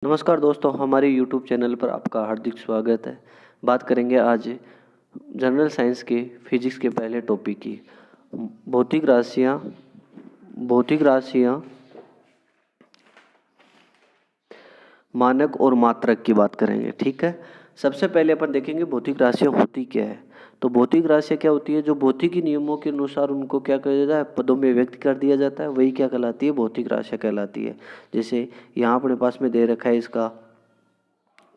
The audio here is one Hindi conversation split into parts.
नमस्कार दोस्तों, हमारे यूट्यूब चैनल पर आपका हार्दिक स्वागत है। बात करेंगे आज जनरल साइंस के फिजिक्स के पहले टॉपिक की भौतिक राशियाँ मानक और मात्रक की बात करेंगे। ठीक है, सबसे पहले अपन देखेंगे भौतिक राशियाँ होती क्या है। तो भौतिक राशियाँ क्या होती है, जो भौतिकी नियमों के अनुसार उनको क्या किया जाता है, पदों में व्यक्त कर दिया जाता है, वही क्या कहलाती है, भौतिक राशियाँ कहलाती है। जैसे यहाँ अपने पास में दे रखा है इसका,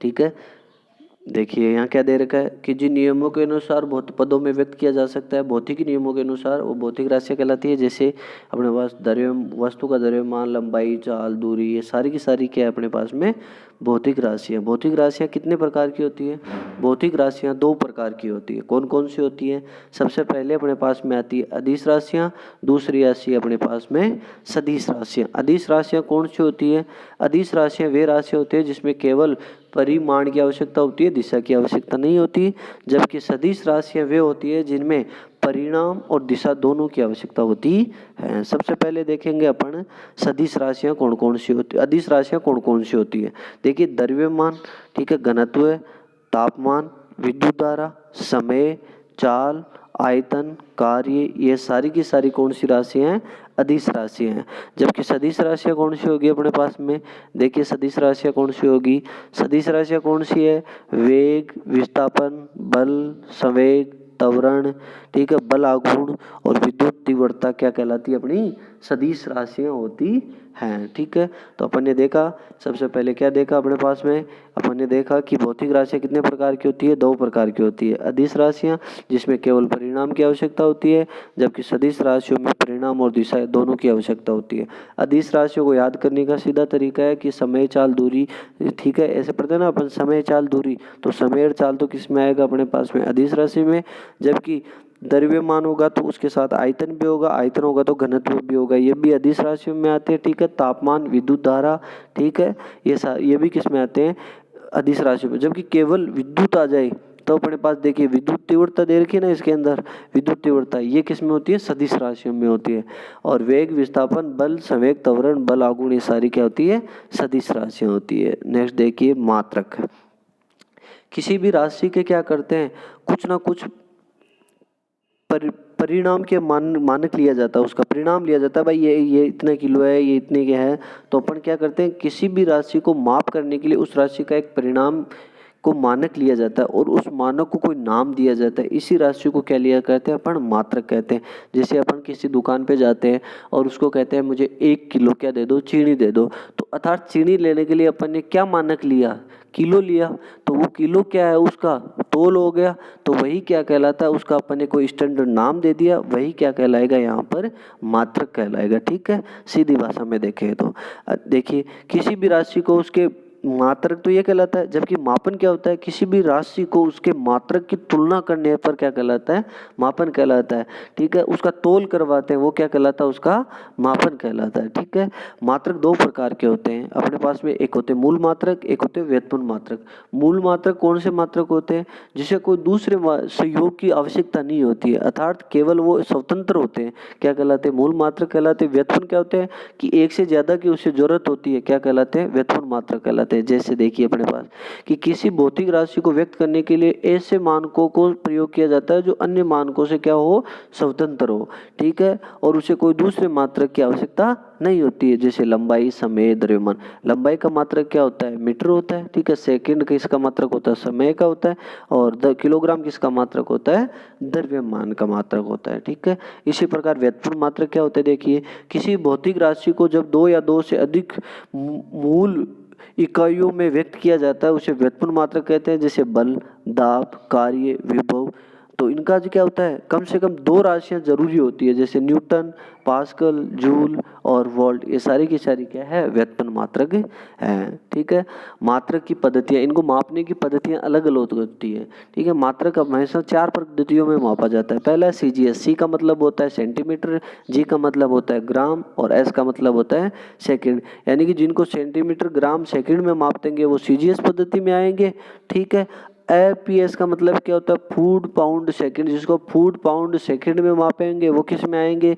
ठीक है, देखिए यहाँ क्या दे रखा है कि जिन नियमों के अनुसार भौत पदों में व्यक्त किया जा सकता है, भौतिकी नियमों के अनुसार, वो भौतिक राशियाँ कहलाती है। जैसे अपने पास वस्तु का द्रव्यमान, लंबाई, चाल, दूरी, ये सारी की सारी क्या है अपने पास में भौतिक राशियाँ। भौतिक राशियाँ कितने प्रकार की होती है? भौतिक राशियाँ दो प्रकार की होती है। कौन कौन सी होती है? सबसे पहले अपने पास में आती है अदिश राशियाँ, दूसरी राशि अपने पास में सदिश राशियाँ। अदिश राशियाँ कौन सी होती है? अदिश राशियाँ वे राशियाँ होती है जिसमें केवल परिमाण की आवश्यकता होती है, दिशा की आवश्यकता नहीं होती। जबकि सदिश राशियाँ वे होती है जिनमें परिणाम और दिशा दोनों की आवश्यकता होती है। सबसे पहले देखेंगे अपन सदिश राशियाँ कौन कौन सी होती है, अदिश राशियाँ कौन कौन सी होती है। देखिए द्रव्यमान, ठीक है, घनत्व, तापमान, विद्युत धारा, समय, चाल, आयतन, कार्य, ये सारी की सारी कौन सी राशियाँ हैं? अदिश राशियाँ हैं। जबकि सदिश राशियाँ कौन सी होगी अपने पास में? देखिए सदिश राशियाँ कौन सी होगी? सदिश राशियाँ कौन सी है? वेग, विस्थापन, बल, संवेग, त्वरण, ठीक है, बल आघूर्ण और विद्युत तीव्रता क्या कहलाती है? अपनी सदिश राशियाँ होती हैं। ठीक है, तो अपन ने देखा, सबसे पहले क्या देखा अपने पास में, अपन ने देखा कि भौतिक राशियाँ कितने प्रकार की होती है? दो प्रकार की होती है। अदिश राशियाँ जिसमें केवल परिणाम की आवश्यकता होती है, जबकि सदिश राशियों में परिणाम और दिशा दोनों की आवश्यकता होती है। अदिश राशियों को याद करने का सीधा तरीका है कि समय, चाल, दूरी, ठीक है, ऐसे पढ़ते हैं ना अपन, समय, चाल, दूरी, तो समय और चाल तो किस में आएगा अपने पास में? अदिश राशि में। जबकि द्रव्यमान होगा तो उसके साथ आयतन भी होगा, आयतन होगा तो घनत्व भी होगा, ये भी अदिश राशियों में आते हैं। ठीक है, तापमान, विद्युत धारा, ठीक है, ये भी किस में आते हैं? अदिश राशियों में। जबकि केवल विद्युत आ जाए तो अपने पास देखिए विद्युत तीव्रता दे रखी है ना, इसके अंदर विद्युत तीव्रता, ये किस में होती है? सदिश राशियों में होती है। और वेग, विस्थापन, बल, संवेग, त्वरण, बल आघूर्ण, ये सारी क्या होती है? सदिश राशियाँ होती है। नेक्स्ट देखिए मात्रक। किसी भी राशि के क्या करते हैं, कुछ ना कुछ परिणाम के मानक लिया जाता है, उसका परिणाम लिया जाता है, भाई ये इतने किलो है, ये इतने के है। तो अपन क्या करते हैं, किसी भी राशि को माप करने के लिए उस राशि का एक परिणाम को मानक लिया जाता है और उस मानक को कोई नाम दिया जाता है। इसी राशि को क्या लिया करते हैं अपन? मात्रक कहते हैं। जैसे अपन किसी दुकान पे जाते हैं और उसको कहते हैं मुझे 1 किलो क्या दे दो, चीनी दे दो, तो अर्थात चीनी लेने के लिए अपन ने क्या मानक लिया? किलो लिया। तो वो किलो क्या है? उसका तोल हो गया। तो वही क्या कहलाता है? उसका अपन ने कोई स्टैंडर्ड नाम दे दिया, वही क्या कहलाएगा? यहाँ पर मात्रक कहलाएगा। ठीक है, सीधी भाषा में देखें तो देखिए किसी भी राशि को उसके मात्रक तो ये कहलाता है, जबकि मापन क्या होता है? किसी भी राशि को उसके मात्रक की तुलना करने पर क्या कहलाता है? मापन कहलाता है। ठीक है, उसका तोल करवाते हैं, वो क्या कहलाता है? उसका मापन कहलाता है। ठीक है, मात्रक दो प्रकार के होते हैं अपने पास में, एक होते हैं मूल मात्रक, एक होते हैं व्युत्पन्न मात्रक। मूल मात्रक कौन से मात्रक होते हैं? जिसे कोई दूसरे सहयोग की आवश्यकता नहीं होती है, अर्थात केवल वो स्वतंत्र होते हैं, क्या कहलाते हैं? मूल मात्रक कहलाते हैं। व्युत्पन्न क्या होते हैं? कि एक से ज्यादा की उसे जरूरत होती है, क्या कहलाते हैं? व्युत्पन्न मात्रक कहलाते हैं। जैसे देखिए अपने पास कि किसी भौतिक राशि को व्यक्त करने के लिए ऐसे मानकों को प्रयोग किया जाता है जो अन्य मानकों से क्या हो? स्वतंत्र हो। ठीक है, और उसे कोई दूसरे मात्रक की आवश्यकता नहीं होती है। जैसे लंबाई, समय, द्रव्यमान। लंबाई का मात्रक क्या होता है? मीटर होता है। ठीक है, सेकंड किसका मात्रक होता है? समय का होता है। और किलोग्राम किसका मात्रक होता है? द्रव्यमान का मात्रक होता है। ठीक है, इसी प्रकार व्युत्पन्न मात्रक क्या होता है? देखिए किसी भौतिक राशि को जब दो या दो से अधिक मूल इकाइयों में व्यक्त किया जाता है उसे व्युत्पन्न मात्रक कहते हैं। जैसे बल, दाब, कार्य, विभव, तो इनका जो क्या होता है, कम से कम दो राशियां जरूरी होती है, जैसे न्यूटन, पास्कल, जूल और वोल्ट, ये सारी की सारी क्या है? व्युत्पन्न मात्रक है। ठीक है, मात्रक की पद्धतियां, इनको मापने की पद्धतियां अलग अलग होती है। ठीक है, मात्रक हमेशा 4 पद्धतियों में मापा जाता है। पहला सीजीएस, सी का मतलब होता है सेंटीमीटर, जी का मतलब होता है ग्राम और एस का मतलब होता है सेकंड। यानी कि जिनको सेंटीमीटर, ग्राम, सेकंड में माप देंगे वो सीजीएस पद्धति में आएंगे। ठीक है, एपीएस का मतलब क्या होता है? फूड पाउंड सेकंड, जिसको फूड पाउंड सेकंड में मापेंगे वो किस में आएंगे?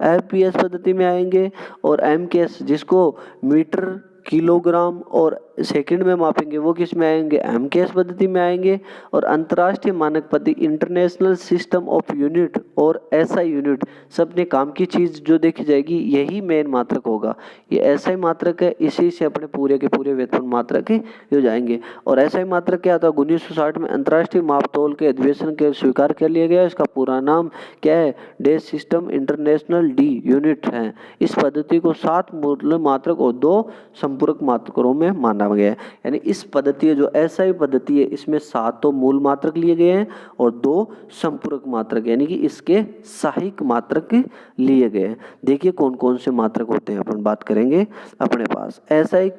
एपीएस पद्धति में आएंगे। और एमकेएस जिसको मीटर, किलोग्राम और सेकंड में मापेंगे वो किस में आएंगे, एमकेएस पद्धति में आएंगे। और अंतर्राष्ट्रीय मानक पद्धति इंटरनेशनल सिस्टम ऑफ यूनिट और एसआई यूनिट, सबने काम की चीज जो देखी जाएगी यही मेन मात्रक होगा। ये एसआई मात्रक है, इसी से अपने पूरे के पूरे व्युत्पन्न मात्रक ही हो जाएंगे। और एसआई मात्रक क्या था, 1960 में अंतर्राष्ट्रीय मापतोल के अधिवेशन के स्वीकार कर लिया गया। इसका पूरा नाम क्या है, days system international D unit है। इस पद्धति को 7 मूल मात्रक और 2 संपूरक मात्रकों में माना गया है। यानी इस पद्धति जो एसआई पद्धति है इसमें 7 तो मूल मात्रक लिए गए हैं और 2 संपूरक मात्रक यानी कि इसके सहायक मात्रक लिए गए हैं। देखिए कौन कौन से मात्रक होते हैं अपन बात करेंगे अपने पास। एसआई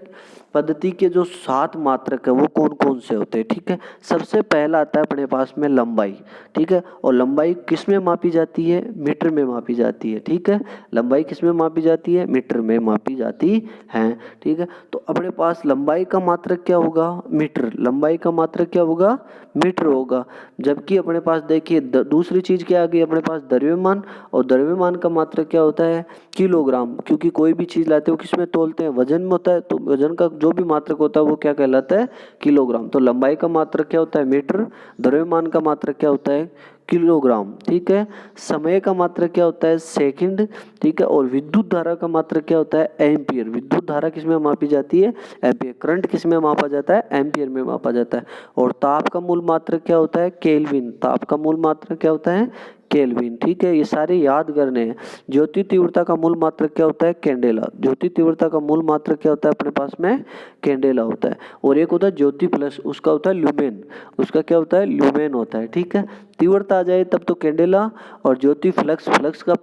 पद्धति के जो 7 मात्रक है वो कौन कौन से होते हैं, ठीक है। सबसे पहला आता है अपने पास में लंबाई, ठीक है। और लंबाई किस में मापी जाती है, मीटर में मापी जाती है, ठीक है। लंबाई किस में मापी जाती है, मीटर में मापी जाती है, ठीक है। तो अपने पास लंबाई का मात्रक क्या होगा, मीटर। लंबाई का मात्रक क्या होगा, मीटर होगा। जबकि अपने पास देखिए दूसरी चीज क्या आ गई अपने पास, द्रव्यमान। और द्रव्यमान का मात्रक क्या होता है, किलोग्राम। क्योंकि कोई भी चीज लाते हो किस में तोलते हैं, वजन में होता है। तो वजन का जो भी मात्रक होता है वो क्या कहलाता है, किलोग्राम। तो लंबाई का मात्रक क्या होता है, मीटर। द्रव्यमान का मात्रक क्या होता है, किलोग्राम, ठीक है। समय का मात्रक क्या होता है, सेकंड, ठीक है। और विद्युत धारा का मात्रक क्या होता है, एम्पियर। विद्युत धारा किस में मापी जाती है, एम्पियर। करंट किस में मापा जाता है, एम्पियर में मापा जाता है। और ताप का मूल मात्रक क्या होता है, केल्विन। ताप का मूल मात्रक क्या होता है, केल्विन, ठीक है। ये सारे याद करने हैं। ज्योति तीव्रता का मूल मात्रक क्या होता है, कैंडेला। ज्योति तीव्रता का मूल मात्रक क्या होता है अपने पास में, कैंडेला होता है। और एक होता है ज्योति प्लस, उसका होता है ल्यूमेन। उसका क्या होता है, ल्यूमेन होता है, ठीक है। तीव्रता आ जाए तब तो कैंडेला। और ज्योति फ्लक्स, फ्लक्स का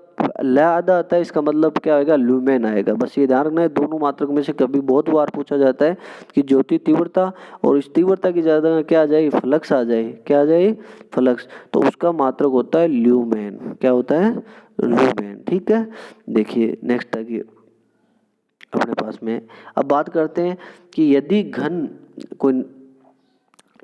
ल आधा आता है, इसका मतलब क्या आएगा, ल्यूमेन आएगा। बस ये ध्यान रखना है, दोनों मात्रक में से कभी बहुत बार पूछा जाता है कि ज्योति तीव्रता और इस तीव्रता की ज्यादा क्या आ जाए, फ्लक्स आ जाए, क्या आ जाए, फ्लक्स। तो उसका मात्रक होता है ल्यूमेन। क्या होता है, ल्यूमेन, ठीक है। देखिए नेक्स्ट आगे अपने पास में अब बात करते हैं कि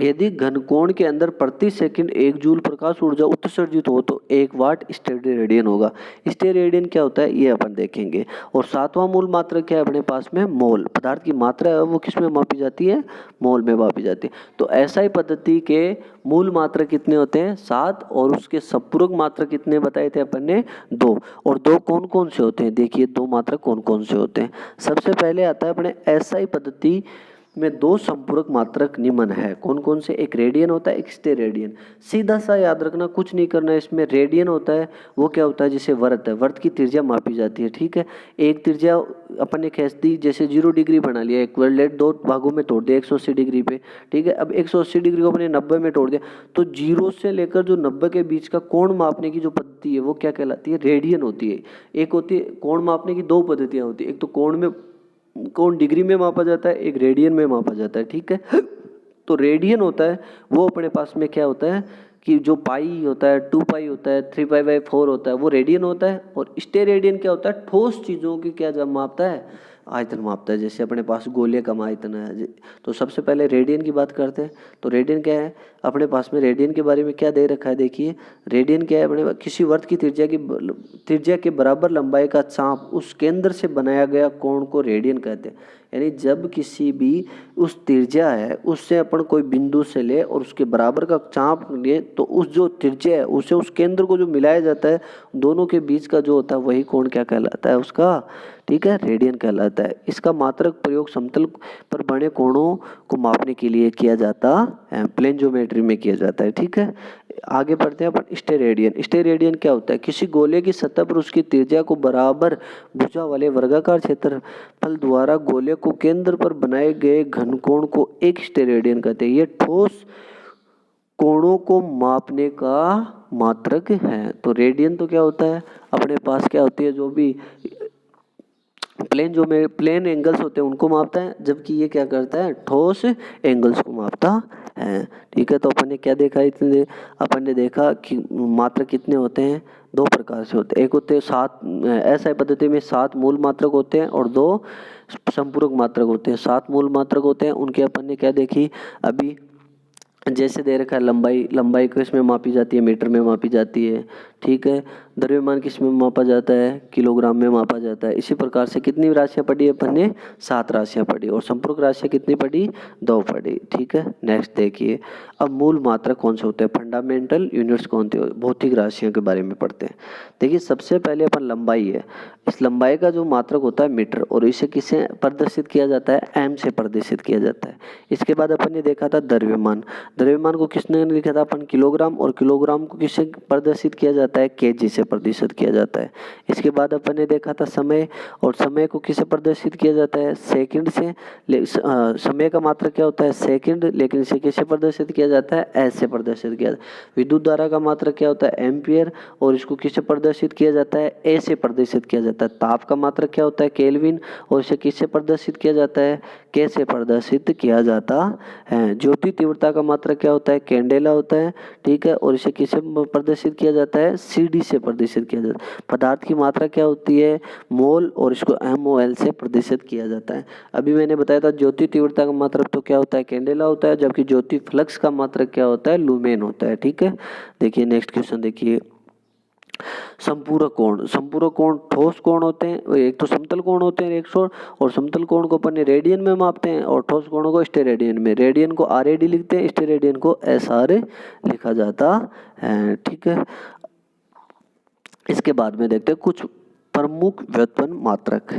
यदि घनकोण के अंदर प्रति सेकंड 1 जूल प्रकाश ऊर्जा उत्सर्जित हो तो 1 वाट स्टेरेडियन होगा। स्टेरेडियन क्या होता है ये अपन देखेंगे। और 7वां मूल मात्रक क्या है अपने पास में, मोल। पदार्थ की मात्रा है वो किस में मापी जाती है, मोल में मापी जाती है। तो एसआई पद्धति के मूल मात्रक कितने होते हैं, 7। और उसके संपूरक मात्रक कितने बताए थे अपन ने, 2। और 2 कौन कौन से होते हैं, देखिए 2 मात्रक कौन कौन से होते हैं। सबसे पहले आता है अपने एसआई पद्धति में 2 संपूरक मात्रक निम्न है। कौन कौन से, एक रेडियन होता है, एक स्टेरेडियन। सीधा सा याद रखना, कुछ नहीं करना है इसमें। रेडियन होता है वो क्या होता है, जैसे वृत्त है, वृत्त की त्रिज्या मापी जाती है, ठीक है। एक त्रिज्या अपन ने खींच दी, जैसे 0 डिग्री बना लिया, इक्विवेलेंट 2 भागों में तोड़ दिया 180 डिग्री पे, ठीक है। अब 180 डिग्री को अपने 90 में तोड़ दिया, तो 0 से लेकर जो 90 के बीच का कोण मापने की जो पद्धति है वो क्या कहलाती है, रेडियन होती है। एक होती है कोण मापने की 2 पद्धतियां होती है, एक तो कोण डिग्री में मापा जाता है, एक रेडियन में मापा जाता है, ठीक है। तो रेडियन होता है वो अपने पास में क्या होता है कि जो पाई होता है, 2 पाई होता है, 3 पाई बाई 4 होता है, वो रेडियन होता है। और स्टेरेडियन क्या होता है, ठोस चीज़ों की क्या जब मापता है, आयतन मापता है। जैसे अपने पास गोले का आयतन है। तो सबसे पहले रेडियन की बात करते हैं। तो रेडियन क्या है अपने पास में, रेडियन के बारे में क्या दे रखा है देखिए। रेडियन क्या है अपने, किसी वृत्त की त्रिज्या के बराबर लंबाई का चाप उस केंद्र से बनाया गया कोण को रेडियन कहते हैं। यानी जब किसी भी उस त्रिज्या है उससे अपन कोई बिंदु से ले और उसके बराबर का चाप ले, तो उस जो त्रिज्या है उसे उस केंद्र को जो मिलाया जाता है दोनों के बीच का जो होता है वही कोण क्या कहलाता है उसका, ठीक है, रेडियन कहलाता है। इसका मात्रक प्रयोग समतल पर बने कोणों को मापने के लिए किया जाता है, प्लेन ज्योमेट्री में किया जाता है, ठीक है। आगे बढ़ते हैं अपन स्टेरेडियन। स्टेरेडियन क्या होता है, किसी गोले की सतह पर उसकी त्रिज्या को बराबर भुजा वाले वर्गाकार क्षेत्रफल द्वारा गोले को केंद्र पर बनाए गए घनकोण को एक स्टेरेडियन कहते हैं। ये ठोस कोणों को मापने का मात्रक है। तो रेडियन तो क्या होता है अपने पास, क्या होती है जो भी प्लेन एंगल्स होते हैं उनको मापता है, जबकि ये क्या करता है, ठोस एंगल्स को मापता है, ठीक है। तो अपन ने क्या देखा, अपन ने देखा कि मात्रक कितने होते हैं, 2 प्रकार से होते हैं। एक होते हैं 7, एसआई पद्धति में 7 मूल मात्रक होते हैं और 2 संपूरक मात्रक होते हैं। 7 मूल मात्रक होते हैं, उनके अपन ने क्या देखी अभी, जैसे दे रखा है लंबाई किस में मापी जाती है, मीटर में मापी जाती है, ठीक है। द्रव्यमान किस में मापा जाता है, किलोग्राम में मापा जाता है। इसी प्रकार से कितनी राशियाँ पढ़ी अपन ने, 7 राशियाँ पढ़ी, और संपूर्ण राशियाँ कितनी पढ़ी, 2 पढ़ी, ठीक है। नेक्स्ट देखिए, अब मूल मात्रक कौन से होते हैं, फंडामेंटल यूनिट्स कौन थे, भौतिक राशियों के बारे में पढ़ते हैं। देखिए सबसे पहले अपन लंबाई है, इस लंबाई का जो मात्रक होता है मीटर, और इसे किससे प्रदर्शित किया जाता है, एम से प्रदर्शित किया जाता है। इसके बाद अपन ने देखा था द्रव्यमान, द्रव्यमान को किसने लिखा था अपन, किलोग्राम, और किलोग्राम को किससे प्रदर्शित किया जाता है, केजी से प्रदर्शित किया जाता है। इसके बाद अपन ने देखा था समय, और समय को किससे प्रदर्शित किया जाता है, सेकंड से। समय का मात्रक क्या होता है, सेकंड, लेकिन इसे किससे प्रदर्शित किया जाता है, एस से प्रदर्शित किया जाता है। विद्युत धारा का मात्रक क्या होता है, एम्पियर, और इसको किससे प्रदर्शित किया जाता है, ए से प्रदर्शित किया जाता है। ताप का मात्रक क्या होता है, केल्विन, और इसे किससे प्रदर्शित किया जाता है, के से प्रदर्शित किया जाता है। ज्योति तीव्रता का मात्रक क्या होता है, कैंडेला होता है, ठीक है, और इसे किससे प्रदर्शित किया जाता है, सीडी से प्रदर्शित किया जाता है। पदार्थ की मात्रा क्या होती है, मोल, और इसको MOL से प्रदर्शित किया जाता है। अभी मैंने बताया था ज्योति तीव्रता का मात्रक तो क्या होता है, कैंडेला होता है, जबकि ज्योति फ्लक्स का मात्रक क्या होता है, लुमेन होता है, ठीक है। देखिए नेक्स्ट क्वेश्चन देखिए, संपूरक कोण, संपूरक कोण ठोस कोण होते हैं, एक तो समतल कोण होते हैं 100, और समतल कोण को अपन रेडियन में मापते हैं, और ठोस कोणों को स्टेरेडियन में। रेडियन को RAD लिखते हैं, स्टेरेडियन को SR लिखा जाता है, ठीक है। इसके बाद में देखते हैं कुछ प्रमुख व्युत्पन्न मात्रक,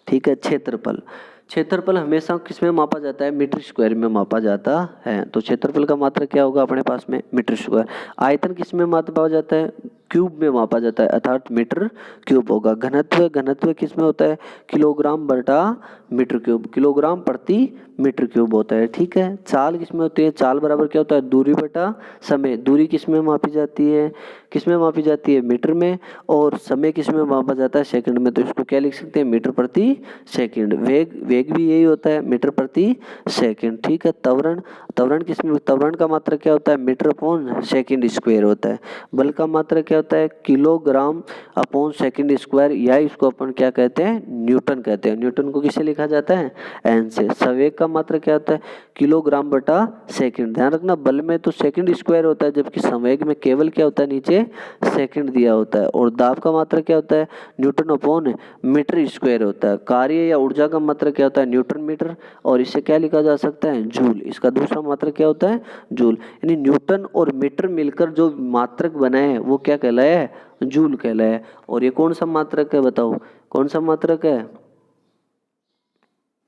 ठीक है। क्षेत्रफल, क्षेत्रफल हमेशा किस में मापा जाता है, मीटर स्क्वायर में मापा जाता है। तो क्षेत्रफल का मात्रक क्या होगा अपने पास में, मीटर स्क्वायर। आयतन किस में मापा जाता है, क्यूब में मापा जाता है, अर्थात मीटर क्यूब होगा। घनत्व, घनत्व किस में होता है, किलोग्राम बटा मीटर क्यूब, किलोग्राम प्रति मीटर क्यूब होता है, ठीक है। चाल किस में होती है, चाल बराबर क्या होता है, दूरी बटा समय। दूरी किस में मापी जाती है, किस में मापी जाती है, मीटर में, और समय किस में मापा जाता है, सेकंड में। तो इसको क्या लिख सकते हैं, मीटर प्रति सेकंड। वेग, वेग भी यही होता है, मीटर प्रति सेकंड, ठीक है। त्वरण, त्वरण किस में, त्वरण का मात्रक क्या होता है, मीटर अपॉन सेकंड स्क्वायर होता है। बल का मात्रक क्या होता है, किलोग्राम अपॉन सेकंड स्क्वायर, या इसको अपन क्या कहते हैं, न्यूटन कहते हैं। न्यूटन को किससे लिखा जाता है, एन से। संवेग का मात्रक क्या होता है, किलोग्राम बटा सेकंड। ध्यान रखना बल में तो सेकंड स्क्वायर होता है, जबकि संवेग में केवल क्या होता है, नीचे सेकंड दिया होता है। और दाब का मात्रक क्या होता है, न्यूटन अपॉन मीटर स्क्वायर होता है। कार्य या ऊर्जा का मात्रक क्या होता है, न्यूटन मीटर, और इसे क्या लिखा जा सकता है, जूल। इसका दूसरा मात्रक क्या होता है, जूल। यानी न्यूटन और मीटर मिलकर जो मात्रक बनाए हैं वो क्या कहलाया है, जूल कहलाया है। और ये कौन सा मात्रक है, बताओ कौन सा मात्रक है,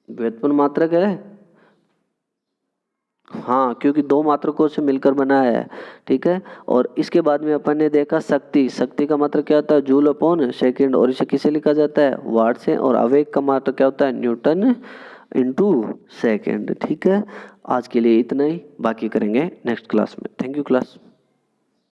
व्युत्पन्न मात्रक है। हाँ, क्योंकि 2 मात्रकों से मिलकर बना है, ठीक है। और इसके बाद में अपन ने देखा शक्ति, शक्ति का मात्रक क्या होता है, जूल अपॉन सेकंड, और इसे किसे लिखा जाता है, वाट से। और आवेग का मात्रक क्या होता है, न्यूटन इनटू सेकंड, ठीक है। आज के लिए इतना ही, बाकी करेंगे नेक्स्ट क्लास में। Thank you class.